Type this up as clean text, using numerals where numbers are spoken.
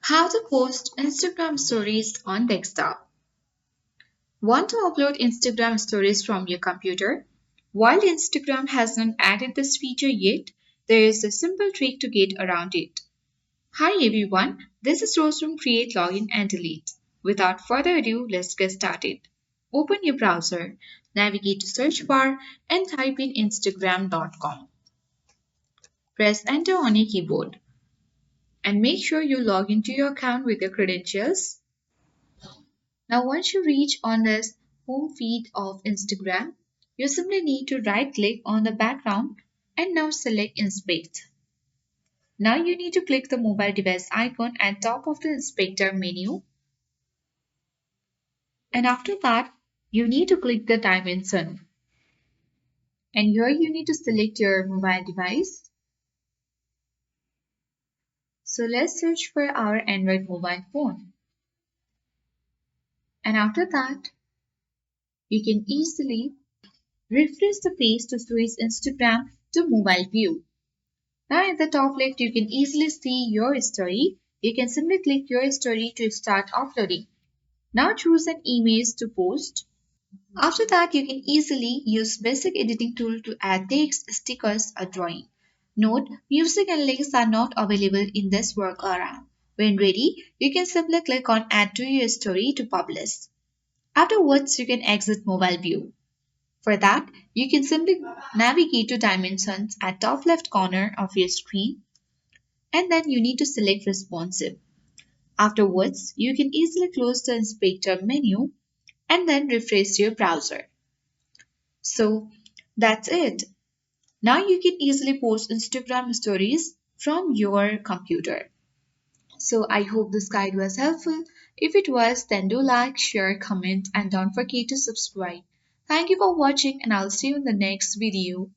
How to post Instagram stories on desktop. Want to upload Instagram stories from your computer? While Instagram hasn't added this feature yet, there is a simple trick to get around it. Hi everyone, this is Rose from Create Login and Delete. Without further ado, let's get started. Open your browser, navigate to search bar and type in instagram.com. Press enter on your keyboard and make sure you log into your account with your credentials. Now, once you reach on this home feed of Instagram, you simply need to right click on the background and now select Inspect. Now you need to click the mobile device icon at top of the inspector menu, and after that you need to click the dimension, and here you need to select your mobile device. So let's search for our Android mobile phone, and after that you can easily refresh the page to switch Instagram to mobile view. Now at the top left, you can easily see your story. You can simply click your story to start uploading. Now choose an image to post. After that, you can easily use basic editing tool to add text, stickers, or drawing. Note, music and links are not available in this workaround. When ready, you can simply click on Add to your story to publish. Afterwards, you can exit mobile view. For that, you can simply navigate to dimensions at top left corner of your screen, and then you need to select responsive. Afterwards, you can easily close the inspector menu and then refresh your browser. So that's it. Now you can easily post Instagram stories from your computer. So I hope this guide was helpful. If it was, then do like, share, comment, and don't forget to subscribe. Thank you for watching, and I'll see you in the next video.